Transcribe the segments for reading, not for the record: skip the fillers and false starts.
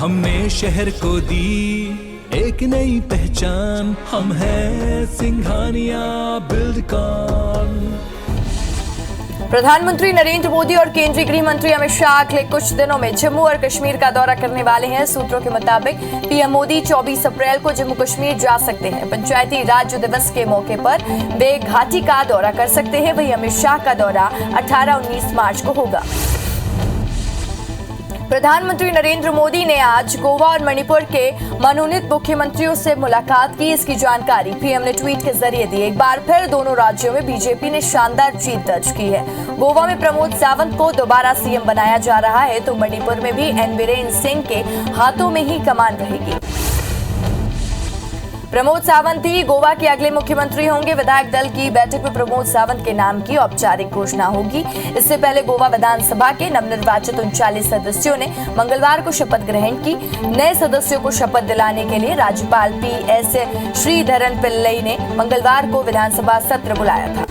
हमने शहर को दी एक नई पहचान, हम हैं सिंघानिया बिल्डकॉन। प्रधानमंत्री नरेंद्र मोदी और केंद्रीय गृह मंत्री अमित शाह अगले कुछ दिनों में जम्मू और कश्मीर का दौरा करने वाले हैं। सूत्रों के मुताबिक पीएम मोदी 24 अप्रैल को जम्मू कश्मीर जा सकते हैं। पंचायती राज दिवस के मौके पर वे घाटी का दौरा कर सकते हैं। वहीं अमित शाह का दौरा 18-19 मार्च को होगा। प्रधानमंत्री नरेंद्र मोदी ने आज गोवा और मणिपुर के मनोनीत मुख्यमंत्रियों से मुलाकात की। इसकी जानकारी पीएम ने ट्वीट के जरिए दी। एक बार फिर दोनों राज्यों में बीजेपी ने शानदार जीत दर्ज की है। गोवा में प्रमोद सावंत को दोबारा सीएम बनाया जा रहा है, तो मणिपुर में भी एन बीरेन सिंह के हाथों में ही कमान रहेगी। प्रमोद सावंत ही गोवा के अगले मुख्यमंत्री होंगे। विधायक दल की बैठक में प्रमोद सावंत के नाम की औपचारिक घोषणा होगी। इससे पहले गोवा विधानसभा के नवनिर्वाचित 39 सदस्यों ने मंगलवार को शपथ ग्रहण की। नए सदस्यों को शपथ दिलाने के लिए राज्यपाल पीएस श्रीधरन पिल्लई ने मंगलवार को विधानसभा सत्र बुलाया था।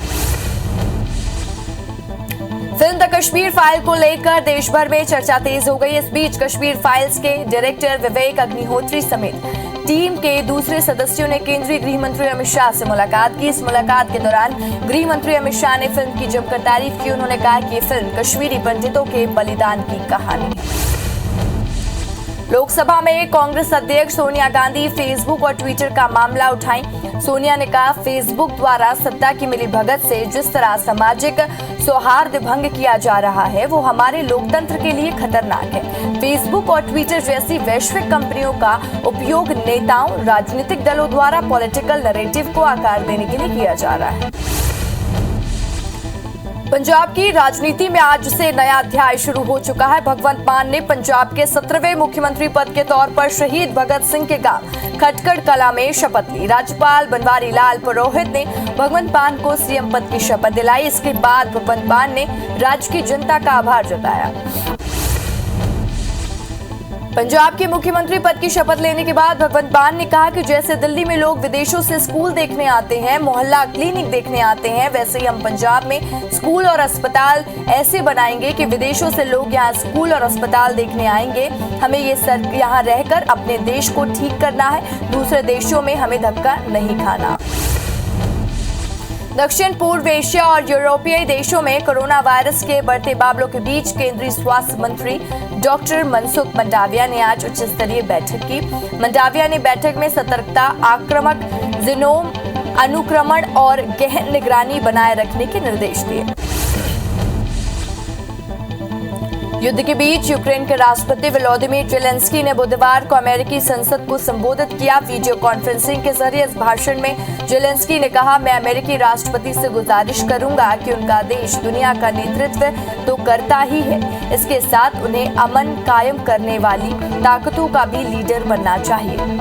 फिल्म द कश्मीर फाइल को लेकर देश भर में चर्चा तेज हो गई। इस बीच कश्मीर फाइल्स के डायरेक्टर विवेक अग्निहोत्री समेत टीम के दूसरे सदस्यों ने केंद्रीय गृह मंत्री अमित शाह से मुलाकात की। इस मुलाकात के दौरान गृह मंत्री अमित शाह ने फिल्म की जमकर तारीफ की। उन्होंने कहा कि ये फिल्म कश्मीरी पंडितों के बलिदान की कहानी है। लोकसभा में कांग्रेस अध्यक्ष सोनिया गांधी फेसबुक और ट्विटर का मामला उठाई। सोनिया ने कहा, फेसबुक द्वारा सत्ता की मिलीभगत से जिस तरह सामाजिक सौहार्द भंग किया जा रहा है वो हमारे लोकतंत्र के लिए खतरनाक है। फेसबुक और ट्विटर जैसी वैश्विक कंपनियों का उपयोग नेताओं, राजनीतिक दलों द्वारा पॉलिटिकल नैरेटिव को आकार देने के लिए किया जा रहा है। पंजाब की राजनीति में आज से नया अध्याय शुरू हो चुका है। भगवंत मान ने पंजाब के 17वें मुख्यमंत्री पद के तौर पर शहीद भगत सिंह के गांव खटकड़ कला में शपथ ली। राज्यपाल बनवारी लाल पुरोहित ने भगवंत मान को सीएम पद की शपथ दिलाई। इसके बाद भगवंत मान ने राज्य की जनता का आभार जताया। पंजाब के मुख्यमंत्री पद की शपथ लेने के बाद भगवंत मान ने कहा कि जैसे दिल्ली में लोग विदेशों से स्कूल देखने आते हैं, मोहल्ला क्लिनिक देखने आते हैं, वैसे ही हम पंजाब में स्कूल और अस्पताल ऐसे बनाएंगे कि विदेशों से लोग यहाँ स्कूल और अस्पताल देखने आएंगे। हमें ये यहाँ रहकर अपने देश को ठीक करना है, दूसरे देशों में हमें धक्का नहीं खाना। दक्षिण पूर्व एशिया और यूरोपीय देशों में कोरोना वायरस के बढ़ते मामलों के बीच केंद्रीय स्वास्थ्य मंत्री डॉक्टर मनसुख मंडाविया ने आज उच्च स्तरीय बैठक की। मंडाविया ने बैठक में सतर्कता, आक्रामक जीनोम अनुक्रमण और गहन निगरानी बनाए रखने के निर्देश दिए। युद्ध के बीच यूक्रेन के राष्ट्रपति वोलोदिमीर ज़ेलेंस्की ने बुधवार को अमेरिकी संसद को संबोधित किया। वीडियो कॉन्फ्रेंसिंग के जरिए इस भाषण में ज़ेलेंस्की ने कहा, मैं अमेरिकी राष्ट्रपति से गुजारिश करूंगा कि उनका देश दुनिया का नेतृत्व तो करता ही है, इसके साथ उन्हें अमन कायम करने वाली ताकतों का भी लीडर बनना चाहिए।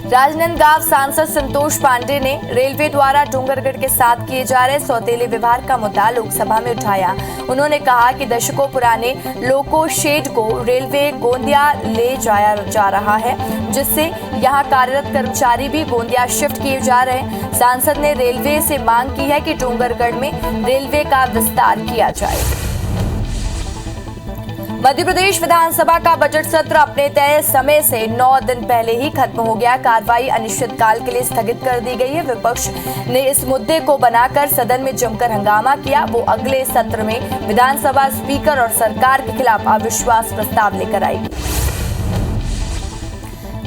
राजनांदगांव सांसद संतोष पांडे ने रेलवे द्वारा डोंगरगढ़ के साथ किए जा रहे सौतेले व्यवहार का मुद्दा लोकसभा में उठाया। उन्होंने कहा कि दशकों पुराने लोको शेड को रेलवे गोंदिया ले जाया जा रहा है, जिससे यहां कार्यरत कर्मचारी भी गोंदिया शिफ्ट किए जा रहे हैं। सांसद ने रेलवे से मांग की है कि डोंगरगढ़ में रेलवे का विस्तार किया जाए। मध्य प्रदेश विधानसभा का बजट सत्र अपने तय समय से 9 दिन पहले ही खत्म हो गया। कार्रवाई अनिश्चितकाल के लिए स्थगित कर दी गई है। विपक्ष ने इस मुद्दे को बनाकर सदन में जमकर हंगामा किया। वो अगले सत्र में विधानसभा स्पीकर और सरकार के खिलाफ अविश्वास प्रस्ताव लेकर आएगी।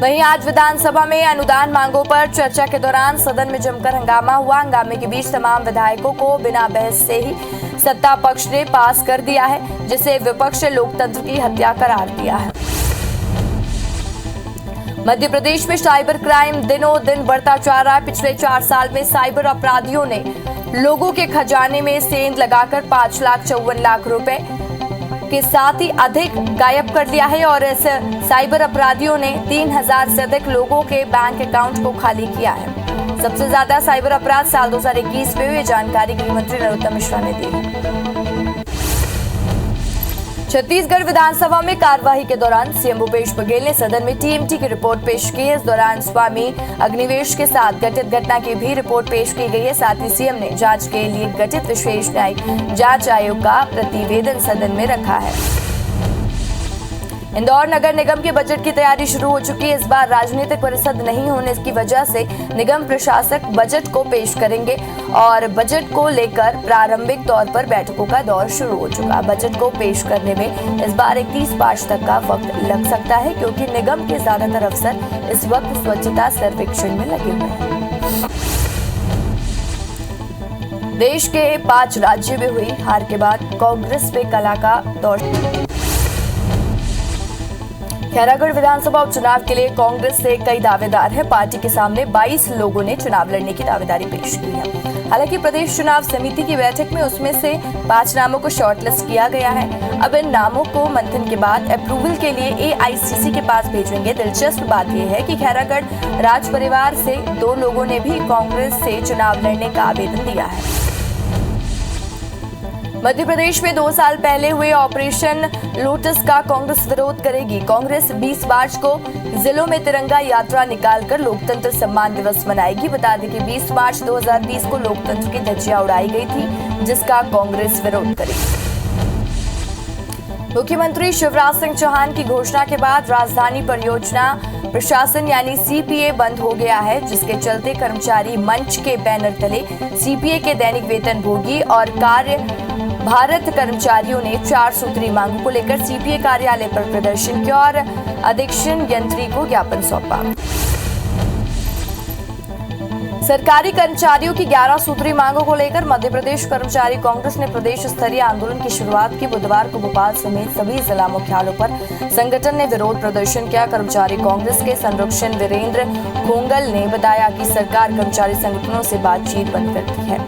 वहीं आज विधानसभा में अनुदान मांगों पर चर्चा के दौरान सदन में जमकर हंगामा हुआ। हंगामे के बीच तमाम विधायकों को बिना बहस से ही सत्ता पक्ष ने पास कर दिया है, जिसे विपक्ष ने लोकतंत्र की हत्या करार दिया है। मध्य प्रदेश में साइबर क्राइम दिनों दिन बढ़ता जा रहा है। पिछले 4 साल में साइबर अपराधियों ने लोगों के खजाने में सेंध लगाकर 5,54,00,000 रुपए के साथ ही अधिक गायब कर लिया है और इस साइबर अपराधियों ने 3,000 से अधिक लोगों के बैंक अकाउंट को खाली किया है। सबसे ज्यादा साइबर अपराध साल 2021 में हुई जानकारी गृह मंत्री नरोत्तम मिश्रा ने दी। छत्तीसगढ़ विधानसभा में कार्यवाही के दौरान सीएम भूपेश बघेल ने सदन में टीएमटी की रिपोर्ट पेश की है। इस दौरान स्वामी अग्निवेश के साथ घटित घटना की भी रिपोर्ट पेश की गई है। साथ ही सीएम ने जांच के लिए गठित विशेष न्यायिक जांच आयोग का प्रतिवेदन सदन में रखा है। इंदौर नगर निगम के बजट की तैयारी शुरू हो चुकी है। इस बार राजनीतिक परिषद नहीं होने की वजह से निगम प्रशासक बजट को पेश करेंगे और बजट को लेकर प्रारंभिक तौर पर बैठकों का दौर शुरू हो चुका। बजट को पेश करने में इस बार 31 मार्च तक का वक्त लग सकता है, क्योंकि निगम के ज्यादातर अफसर इस वक्त स्वच्छता सर्वेक्षण में लगे हुए हैं। देश के 5 राज्यों में हुई हार के बाद कांग्रेस पे कला का दौर। खैरागढ़ विधानसभा उपचुनाव के लिए कांग्रेस से कई दावेदार हैं। पार्टी के सामने 22 लोगों ने चुनाव लड़ने की दावेदारी पेश की है। हालांकि प्रदेश चुनाव समिति की बैठक में उसमें से 5 नामों को शॉर्टलिस्ट किया गया है। अब इन नामों को मंथन के बाद अप्रूवल के लिए AICC के पास भेजेंगे। दिलचस्प बात यह है कि खैरागढ़ राज परिवार से 2 लोगों ने भी कांग्रेस से चुनाव लड़ने का आवेदन दिया है। मध्य प्रदेश में 2 साल पहले हुए ऑपरेशन लोटस का कांग्रेस विरोध करेगी। कांग्रेस 20 मार्च को जिलों में तिरंगा यात्रा निकालकर लोकतंत्र सम्मान दिवस मनाएगी। बता दें कि 20 मार्च 2020 को लोकतंत्र की धज्जियां उड़ाई गई थी, जिसका कांग्रेस विरोध करेगी। मुख्यमंत्री शिवराज सिंह चौहान की घोषणा के बाद राजधानी परियोजना प्रशासन यानी CPA बंद हो गया है, जिसके चलते कर्मचारी मंच के बैनर तले CPA के दैनिक वेतनभोगी और कार्य भारत कर्मचारियों ने 4 सूत्री मांगों को लेकर CPA कार्यालय पर प्रदर्शन किया और अधीक्षण यंत्री को ज्ञापन सौंपा। सरकारी कर्मचारियों की 11 सूत्री मांगों को लेकर मध्य प्रदेश कर्मचारी कांग्रेस ने प्रदेश स्तरीय आंदोलन की शुरुआत की। बुधवार को भोपाल समेत सभी जिला मुख्यालयों पर संगठन ने विरोध प्रदर्शन किया। कर्मचारी कांग्रेस के संरक्षण वीरेंद्र खोंगल ने बताया कि सरकार कर्मचारी संगठनों से बातचीत बंद करती है।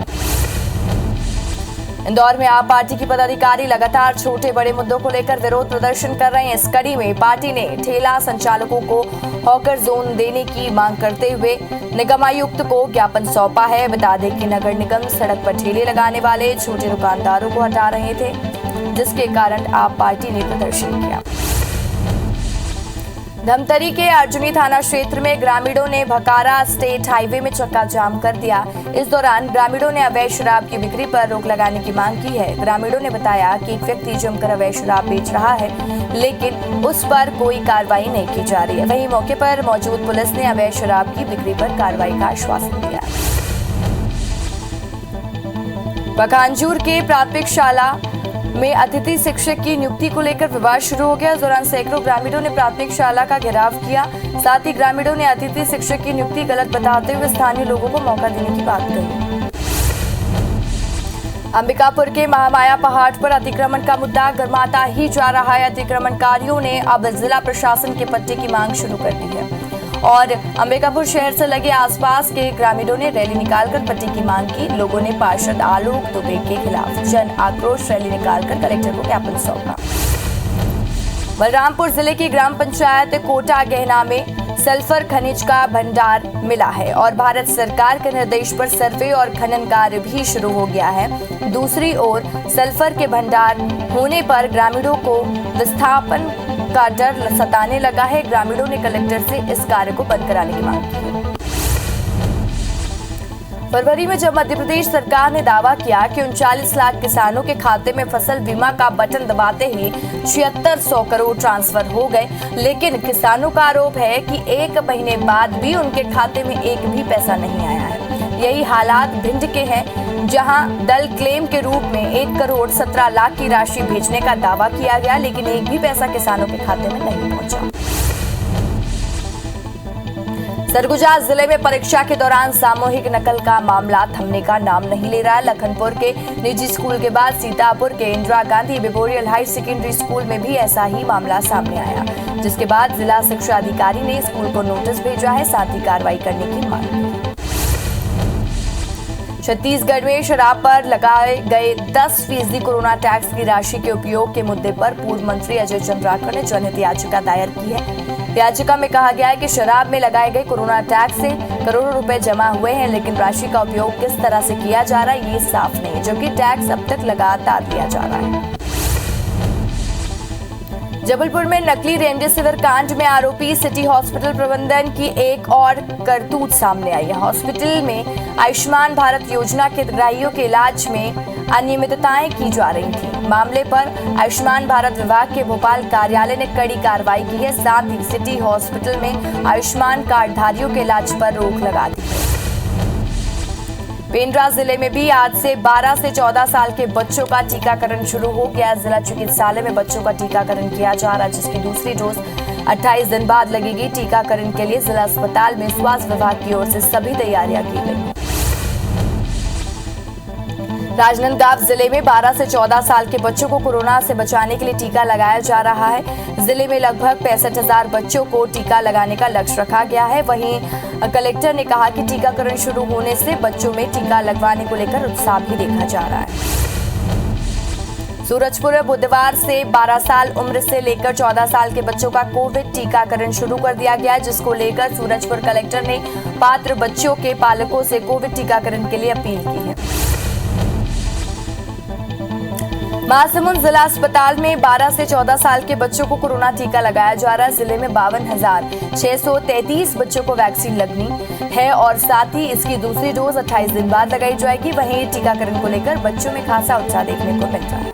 इंदौर में आप पार्टी की पदाधिकारी लगातार छोटे बड़े मुद्दों को लेकर विरोध प्रदर्शन कर रहे हैं। इस कड़ी में पार्टी ने ठेला संचालकों को हॉकर जोन देने की मांग करते हुए निगम आयुक्त को ज्ञापन सौंपा है। बता दें कि नगर निगम सड़क पर ठेले लगाने वाले छोटे दुकानदारों को हटा रहे थे, जिसके कारण आप पार्टी ने प्रदर्शन किया। धमतरी के अर्जुनी थाना क्षेत्र में ग्रामीणों ने भकारा स्टेट हाईवे में चक्का जाम कर दिया। इस दौरान ग्रामीणों ने अवैध शराब की बिक्री पर रोक लगाने की मांग की है। ग्रामीणों ने बताया कि एक व्यक्ति जमकर अवैध शराब बेच रहा है, लेकिन उस पर कोई कार्रवाई नहीं की जा रही है। वहीं मौके पर मौजूद पुलिस ने अवैध शराब की बिक्री पर कार्रवाई का आश्वासन दिया। पखांजूर के प्राथमिक शाला में अतिथि शिक्षक की नियुक्ति को लेकर विवाद शुरू हो गया। इस दौरान सैकड़ों ग्रामीणों ने प्राथमिक शाला का घेराव किया। साथ ही ग्रामीणों ने अतिथि शिक्षक की नियुक्ति गलत बताते हुए स्थानीय लोगों को मौका देने की बात कही। अंबिकापुर के महामाया पहाड़ पर अतिक्रमण का मुद्दा गर्माता ही जा रहा है। अतिक्रमणकारियों ने अब जिला प्रशासन के पट्टे की मांग शुरू कर दी है और अंबिकापुर शहर से लगे आसपास के ग्रामीणों ने रैली निकालकर पट्टे की मांग की। लोगों ने पार्षद आलोक दुबे के खिलाफ जन आक्रोश रैली निकालकर कलेक्टर को ज्ञापन सौंपा। बलरामपुर जिले की ग्राम पंचायत कोटा गहना में सल्फर खनिज का भंडार मिला है और भारत सरकार के निर्देश पर सर्वे और खनन कार्य भी शुरू हो गया है। दूसरी ओर सल्फर के भंडार होने पर ग्रामीणों को विस्थापन का डर सताने लगा है। ग्रामीणों ने कलेक्टर से इस कार्य को बंद कराने की मांग की है। फरवरी में जब मध्य प्रदेश सरकार ने दावा किया कि 39 लाख किसानों के खाते में फसल बीमा का बटन दबाते ही 7600 करोड़ ट्रांसफर हो गए, लेकिन किसानों का आरोप है कि 1 महीने बाद भी उनके खाते में एक भी पैसा नहीं आया है। यही हालात भिंड के हैं, जहां दल क्लेम के रूप में 1 करोड़ 17 लाख की राशि भेजने का दावा किया गया, लेकिन एक भी पैसा किसानों के खाते में नहीं पहुंचा। सरगुजा जिले में परीक्षा के दौरान सामूहिक नकल का मामला थमने का नाम नहीं ले रहा है। लखनपुर के निजी स्कूल के बाद सीतापुर के Indira Gandhi memorial high secondary school में भी ऐसा ही मामला सामने आया, जिसके बाद जिला शिक्षा अधिकारी ने स्कूल को नोटिस भेजा है, साथ ही कार्रवाई करने की मांग की। छत्तीसगढ़ में शराब पर लगाए गए 10% कोरोना टैक्स की राशि के उपयोग के मुद्दे पर पूर्व मंत्री अजय चंद्राकर ने जनहित याचिका दायर की है। याचिका में कहा गया है कि शराब में लगाए गए कोरोना टैक्स से करोड़ों रुपए जमा हुए हैं, लेकिन राशि का उपयोग किस तरह से किया जा रहा है ये साफ नहीं है, जबकि टैक्स अब तक लगातार लिया जा रहा है। जबलपुर में नकली रेमडेसिविर कांड में आरोपी सिटी हॉस्पिटल प्रबंधन की एक और करतूत सामने आई है। हॉस्पिटल में आयुष्मान भारत योजना के हितग्राहियों के इलाज में अनियमितताएं की जा रही थी। मामले पर आयुष्मान भारत विभाग के भोपाल कार्यालय ने कड़ी कार्रवाई की है। साथ ही सिटी हॉस्पिटल में आयुष्मान कार्डधारियों के इलाज पर रोक लगा दी है। पेंड्रा जिले में भी आज से 12 से 14 साल के बच्चों का टीकाकरण शुरू हो गया। जिला चिकित्सालय में बच्चों का टीकाकरण किया जा रहा है, जिसकी दूसरी डोज 28 दिन बाद लगेगी। टीकाकरण के लिए जिला अस्पताल में स्वास्थ्य विभाग की ओर से सभी तैयारियां की गई। राजनांदगांव जिले में 12 से 14 साल के बच्चों को कोरोना से बचाने के लिए टीका लगाया जा रहा है। जिले में लगभग 65,000 बच्चों को टीका लगाने का लक्ष्य रखा गया है। वहीं कलेक्टर ने कहा कि टीकाकरण शुरू होने से बच्चों में टीका लगवाने को लेकर उत्साह भी देखा जा रहा है। सूरजपुर में बुधवार से 12 साल उम्र से लेकर 14 साल के बच्चों का कोविड टीकाकरण शुरू कर दिया गया है, जिसको लेकर सूरजपुर कलेक्टर ने पात्र बच्चों के पालकों से कोविड टीकाकरण के लिए अपील की है। महासमुंद जिला अस्पताल में 12 से 14 साल के बच्चों को कोरोना टीका लगाया जा रहा है। जिले में 52,633 बच्चों को वैक्सीन लगनी है और साथ ही इसकी दूसरी डोज 28 दिन बाद लगाई जाएगी। वहीं टीकाकरण को लेकर बच्चों में खासा उत्साह देखने को मिल रहा है।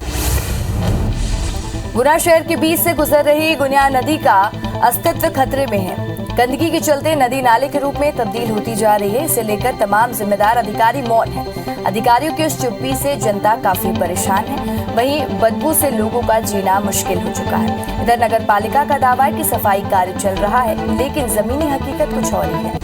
गुना शहर के बीच से गुजर रही गुनिया नदी का अस्तित्व खतरे में है। गंदगी के चलते नदी नाले के रूप में तब्दील होती जा रही है। इसे लेकर तमाम जिम्मेदार अधिकारी मौन हैं। अधिकारियों की उस चुप्पी से जनता काफी परेशान है। वहीं बदबू से लोगों का जीना मुश्किल हो चुका है। इधर नगर पालिका का दावा है कि सफाई कार्य चल रहा है, लेकिन जमीनी हकीकत कुछ और ही है।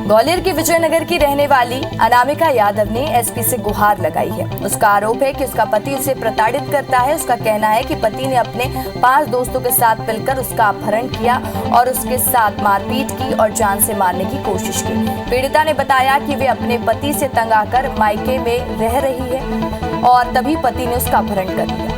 ग्वालियर की विजयनगर की रहने वाली अनामिका यादव ने एसपी से गुहार लगाई है। उसका आरोप है कि उसका पति उसे प्रताड़ित करता है। उसका कहना है कि पति ने अपने 5 दोस्तों के साथ मिलकर उसका अपहरण किया और उसके साथ मारपीट की और जान से मारने की कोशिश की। पीड़िता ने बताया कि वे अपने पति से तंग आकर मायके में रह रही है और तभी पति ने उसका अपहरण कर लिया।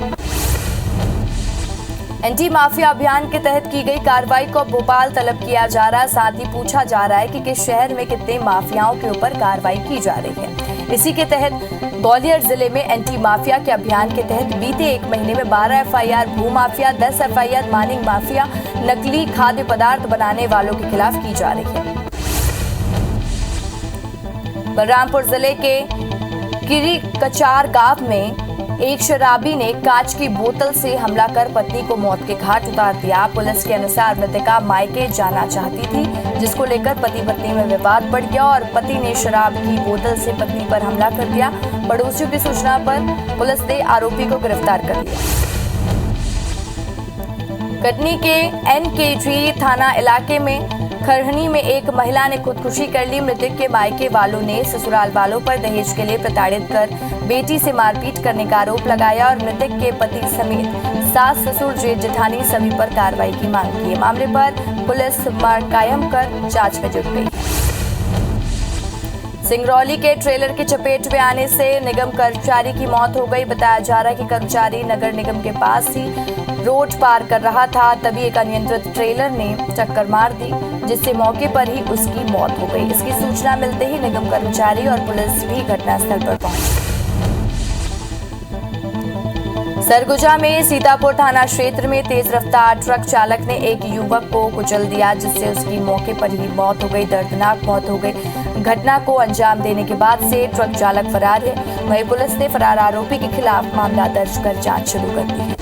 एंटी माफिया अभियान के तहत की गई कार्रवाई को भोपाल तलब किया जा रहा है। साथ ही पूछा जा रहा है कि किस शहर में कितने माफियाओं के ऊपर कार्रवाई की जा रही है। इसी के तहत ग्वालियर जिले में एंटी माफिया के अभियान के तहत बीते 1 महीने में 12 एफआईआर भू माफिया, 10 एफआईआर माइनिंग माफिया, नकली खाद्य पदार्थ बनाने वालों के खिलाफ की जा रही है। बलरामपुर जिले के किरी कचार गांव में एक शराबी ने कांच की बोतल से हमला कर पत्नी को मौत के घाट उतार दिया। पुलिस के अनुसार मृतका मायके जाना चाहती थी, जिसको लेकर पति पत्नी में विवाद बढ़ गया और पति ने शराब की बोतल से पत्नी पर हमला कर दिया। पड़ोसियों की सूचना पर पुलिस ने आरोपी को गिरफ्तार कर लिया। कटनी के एनकेजी थाना इलाके में खरहनी में एक महिला ने खुदकुशी कर ली। मृतक के मायके वालों ने ससुराल वालों पर दहेज के लिए प्रताड़ित कर बेटी से मारपीट करने का आरोप लगाया और मृतक के पति समेत सास, ससुर, जेठ, जेठानी सभी पर कार्रवाई की मांग की है। मामले पर पुलिस मार्ग कायम कर जांच में जुट गई। सिंगरौली के ट्रेलर की चपेट में आने से निगम कर्मचारी की मौत हो गई। बताया जा रहा है कि कर्मचारी नगर निगम के पास ही रोड पार कर रहा था, तभी एक अनियंत्रित ट्रेलर ने टक्कर मार दी, जिससे मौके पर ही उसकी मौत हो गई। इसकी सूचना मिलते ही निगम कर्मचारी और पुलिस भी घटनास्थल पर पहुंची। सरगुजा में सीतापुर थाना क्षेत्र में तेज रफ्तार ट्रक चालक ने एक युवक को कुचल दिया, जिससे उसकी मौके पर ही मौत हो गई। दर्दनाक मौत हो गई। घटना को अंजाम देने के बाद से ट्रक चालक फरार है। वहीं पुलिस ने फरार आरोपी के खिलाफ मामला दर्ज कर जांच शुरू कर दी है।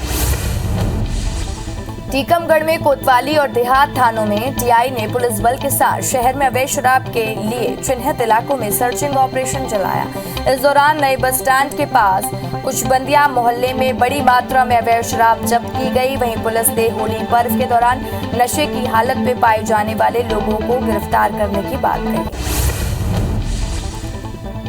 टीकमगढ़ में कोतवाली और देहात थानों में टीआई ने पुलिस बल के साथ शहर में अवैध शराब के लिए चिन्हित इलाकों में सर्चिंग ऑपरेशन चलाया। इस दौरान नए बस स्टैंड के पास कुछ बंदिया मोहल्ले में बड़ी मात्रा में अवैध शराब जब्त की गई। वहीं पुलिस ने होली पर्व के दौरान नशे की हालत में पाए जाने वाले लोगों को गिरफ्तार करने की बात कही।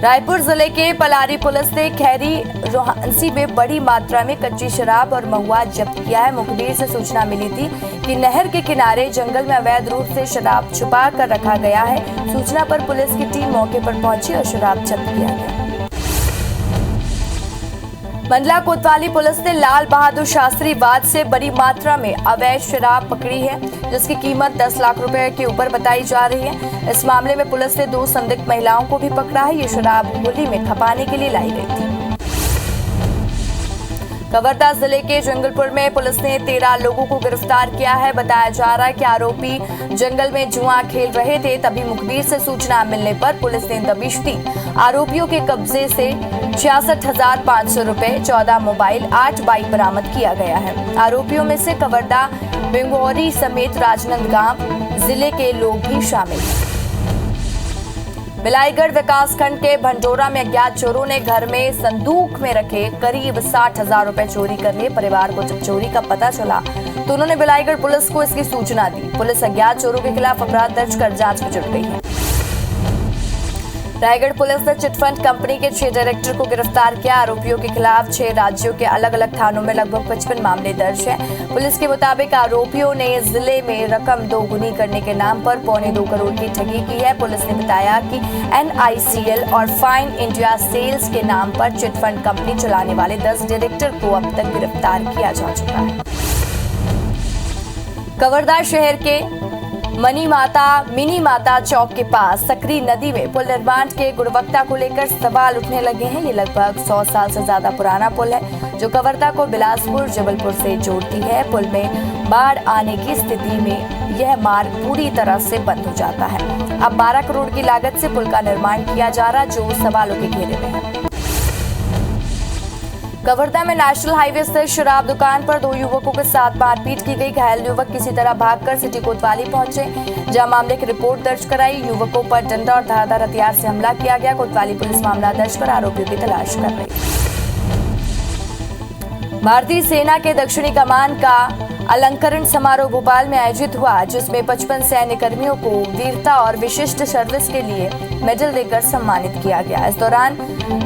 रायपुर जिले के पलारी पुलिस ने खैरी रोहांसी में बड़ी मात्रा में कच्ची शराब और महुआ जब्त किया है। मुखबिर से सूचना मिली थी कि नहर के किनारे जंगल में अवैध रूप से शराब छुपा कर रखा गया है। सूचना पर पुलिस की टीम मौके पर पहुंची और शराब जब्त किया गया। मंडला कोतवाली पुलिस ने लाल बहादुर शास्त्री वाद से बड़ी मात्रा में अवैध शराब पकड़ी है, जिसकी कीमत 10 लाख रुपए के ऊपर बताई जा रही है। इस मामले में पुलिस ने 2 संदिग्ध महिलाओं को भी पकड़ा है। ये शराब होली में खपाने के लिए लाई गई थी। कवर्धा जिले के जंगलपुर में पुलिस ने 13 लोगों को गिरफ्तार किया है। बताया जा रहा है कि आरोपी जंगल में जुआ खेल रहे थे, तभी मुखबिर से सूचना मिलने पर पुलिस ने दबिश दी। आरोपियों के कब्जे से 66,500 रुपए, 14 मोबाइल, 8 बाइक बरामद किया गया है। आरोपियों में से कवर्धा, बिंगोरी समेत राजनांदगांव जिले के लोग भी शामिल हैं। बिलाईगढ़ विकासखंड के भंडोरा में अज्ञात चोरों ने घर में संदूक में रखे करीब 60,000 रुपए चोरी कर लिए। परिवार को जब चोरी का पता चला तो उन्होंने बिलाईगढ़ पुलिस को इसकी सूचना दी। पुलिस अज्ञात चोरों के खिलाफ अपराध दर्ज कर जांच में जुट गई है। रायगढ़ पुलिस ने चिटफंड कंपनी के 6 डायरेक्टर को गिरफ्तार किया। आरोपियों के खिलाफ 6 राज्यों के अलग अलग थानों में लगभग 55 मामले दर्ज हैं। पुलिस के मुताबिक आरोपियों ने जिले में रकम दोगुनी करने के नाम पर 2.25 करोड़ की ठगी की है। पुलिस ने बताया कि NICL और फाइन इंडिया सेल्स के नाम पर चिटफंड कंपनी चलाने वाले 10 डायरेक्टर को अब तक गिरफ्तार किया जा चुका है। कवर्धा शहर के मिनी माता चौक के पास सकरी नदी में पुल निर्माण के गुणवत्ता को लेकर सवाल उठने लगे हैं। ये लगभग 100 साल से ज्यादा पुराना पुल है जो कवर्धा को बिलासपुर जबलपुर से जोड़ती है। पुल में बाढ़ आने की स्थिति में यह मार्ग पूरी तरह से बंद हो जाता है। अब 12 करोड़ की लागत से पुल का निर्माण किया जा रहा जो सवालों के घेरे में है। कवर्धा में नेशनल हाईवे स्थित शराब दुकान पर 2 युवकों के साथ मारपीट की गई। घायल युवक किसी तरह भागकर सिटी कोतवाली पहुंचे, जहां मामले की रिपोर्ट दर्ज कराई। युवकों पर डंडा और धारदार हथियार से हमला किया गया। कोतवाली पुलिस मामला दर्ज कर आरोपियों की तलाश कर रही है। भारतीय सेना के दक्षिणी कमान का अलंकरण समारोह भोपाल में आयोजित हुआ, जिसमें 55 सैन्य कर्मियों को वीरता और विशिष्ट सर्विस के लिए मेडल देकर सम्मानित किया गया। इस दौरान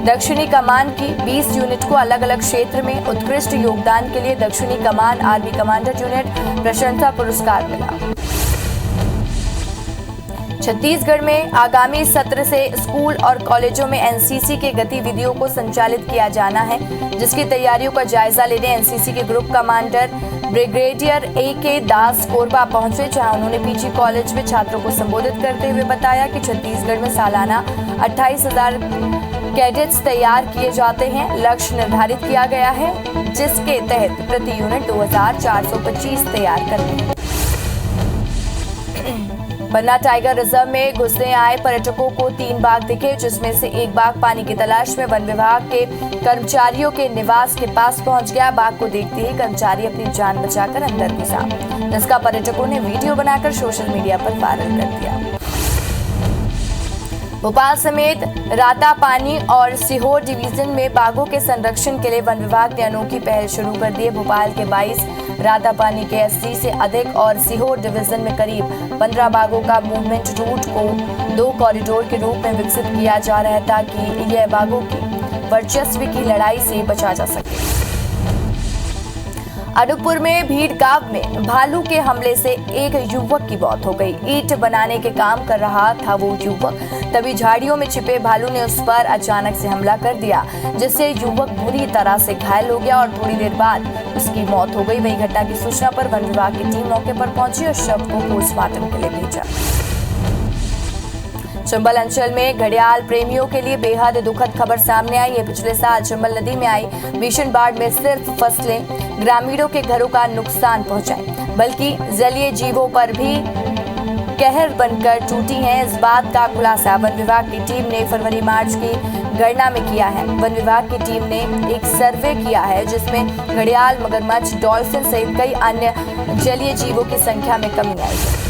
दक्षिणी कमान की 20 यूनिट को अलग अलग क्षेत्र में उत्कृष्ट योगदान के लिए दक्षिणी कमान आर्मी कमांडर यूनिट प्रशंसा पुरस्कार मिला। छत्तीसगढ़ में आगामी सत्र से स्कूल और कॉलेजों में NCC के गतिविधियों को संचालित किया जाना है, जिसकी तैयारियों का जायजा लेने NCC के ग्रुप कमांडर ब्रिगेडियर AK दास कोरबा पहुंचे, जहां उन्होंने PG कॉलेज में छात्रों को संबोधित करते हुए बताया कि छत्तीसगढ़ में सालाना 28,000 कैडेट्स तैयार किए जाते हैं। लक्ष्य निर्धारित किया गया है, जिसके तहत प्रति यूनिट 2,425 तैयार करने हैं। पन्ना टाइगर रिजर्व में घुसने आए पर्यटकों को 3 बाघ दिखे, जिसमें से एक बाघ पानी की तलाश में वन विभाग के कर्मचारियों के निवास के पास पहुंच गया। बाघ को देखते ही कर्मचारी अपनी जान बचाकर अंदर घुसा, जिसका पर्यटकों ने वीडियो बनाकर सोशल मीडिया पर वायरल कर दिया। भोपाल समेत रातापानी और सीहोर डिवीजन में बाघों के संरक्षण के लिए वन विभाग ने अनोखी पहल शुरू कर दी है। भोपाल के 22, रातापानी के 80 से अधिक और सीहोर डिवीजन में करीब 15 बाघों का मूवमेंट रूट को 2 कॉरिडोर के रूप में विकसित किया जा रहा है, ताकि यह बाघों की वर्चस्व की लड़ाई से बचा जा सके। अनूपपुर में भीड़ गांव में भालू के हमले से एक युवक की मौत हो गई। ईंट बनाने के काम कर रहा था वो युवक, तभी झाड़ियों में छिपे भालू ने उस पर अचानक से हमला कर दिया, जिससे युवक बुरी तरह से घायल हो गया और थोड़ी देर बाद उसकी मौत हो गई। वही घटना की सूचना पर वन विभाग की टीम मौके पर पहुंची और शव को पोस्टमार्टम के लिए भेजा। चंबल अंचल में घड़ियाल प्रेमियों के लिए बेहद दुखद खबर सामने आई है। पिछले साल चंबल नदी में आई भीषण बाढ़ में सिर्फ फसलें ग्रामीणों के घरों का नुकसान पहुंचाई, बल्कि जलीय जीवों पर भी कहर बनकर टूटी हैं। इस बात का खुलासा वन विभाग की टीम ने फरवरी-मार्च की गणना में किया है। वन विभाग की टीम ने एक सर्वे किया है, जिसमें घड़ियाल, मगरमच्छ, डॉल्फिन सहित कई अन्य जलीय जीवों की संख्या में कमी आई है।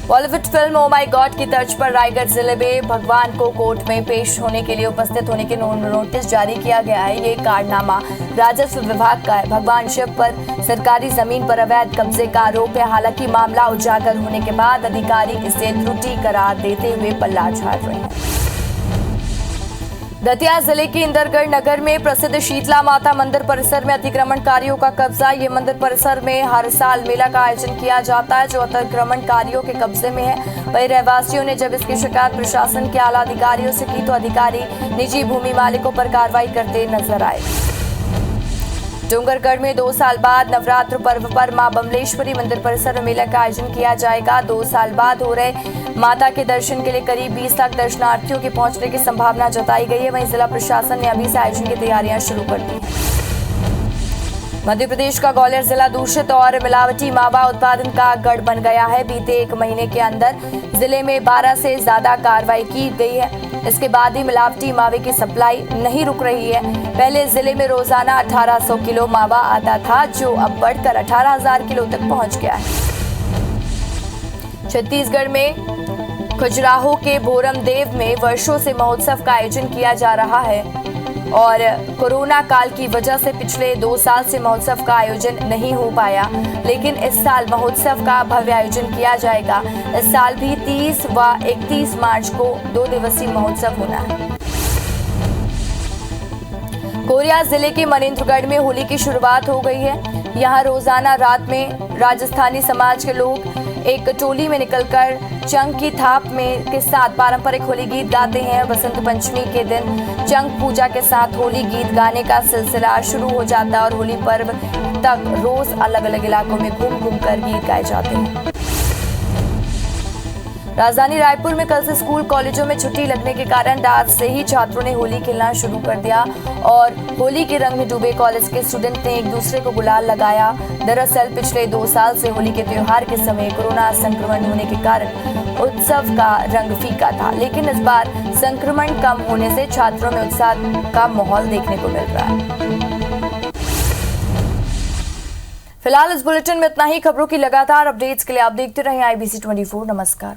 Bollywood film oh my God की तर्ज पर रायगढ़ जिले में भगवान को कोर्ट में पेश होने के लिए उपस्थित होने के नोटिस जारी किया गया है। ये कारनामा राजस्व विभाग का है। भगवान शिव पर सरकारी जमीन पर अवैध कब्जे का आरोप है। हालांकि मामला उजागर होने के बाद अधिकारी इसे त्रुटि करार देते हुए पल्ला झाड़ रहे हैं। दतिया जिले के इंदरगढ़ नगर में प्रसिद्ध शीतला माता मंदिर परिसर में अतिक्रमणकारियों का कब्जा। ये मंदिर परिसर में हर साल मेला का आयोजन किया जाता है, जो अतिक्रमणकारियों के कब्जे में है। वही रहवासियों ने जब इसकी शिकायत प्रशासन के आला अधिकारियों से की तो अधिकारी निजी भूमि मालिकों पर कार्रवाई करते नजर आए। डूंगरगढ़ में 2 साल बाद नवरात्र पर्व पर मां बमलेश्वरी मंदिर परिसर में मेला का आयोजन किया जाएगा। 2 साल बाद हो रहे माता के दर्शन के लिए करीब 20 लाख दर्शनार्थियों के पहुंचने की संभावना जताई गई है। वहीं जिला प्रशासन ने अभी से आयोजन की तैयारियां शुरू कर दी हैं। मध्य प्रदेश का ग्वालियर जिला दूषित और मिलावटी मावा उत्पादन का गढ़ बन गया है। बीते एक महीने के अंदर जिले में 12 से ज्यादा कार्रवाई की गई है। इसके बाद ही मिलावटी मावे की सप्लाई नहीं रुक रही है। पहले जिले में रोजाना 1800 किलो मावा आता था, जो अब बढ़कर 18,000 किलो तक पहुंच गया है। छत्तीसगढ़ में खजुराहो के भोरमदेव में वर्षों से महोत्सव का आयोजन किया जा रहा है और कोरोना काल की वजह से पिछले 2 साल से महोत्सव का आयोजन नहीं हो पाया, लेकिन इस साल महोत्सव का भव्य आयोजन किया जाएगा। इस साल भी 30 व 31 मार्च को 2 दिवसीय महोत्सव होना है। कोरिया जिले के मनेन्द्रगढ़ में होली की शुरुआत हो गई है। यहाँ रोजाना रात में राजस्थानी समाज के लोग एक टोली में निकलकर चंग की थाप में के साथ पारंपरिक होली गीत गाते हैं। बसंत पंचमी के दिन चंग पूजा के साथ होली गीत गाने का सिलसिला शुरू हो जाता है और होली पर्व तक रोज अलग अलग इलाकों में घूम घूम कर गीत गाए जाते हैं। राजधानी रायपुर में कल से स्कूल कॉलेजों में छुट्टी लगने के कारण रात से ही छात्रों ने होली खेलना शुरू कर दिया और होली के रंग में डूबे कॉलेज के स्टूडेंट ने एक दूसरे को गुलाल लगाया। दरअसल पिछले 2 साल से होली के त्योहार के समय कोरोना संक्रमण होने के कारण उत्सव का रंग फीका था, लेकिन इस बार संक्रमण कम होने से छात्रों में उत्साह का माहौल देखने को मिल रहा है। फिलहाल इस बुलेटिन में इतना ही। खबरों की लगातार अपडेट्स के लिए आप देखते रहें IBC 24। नमस्कार।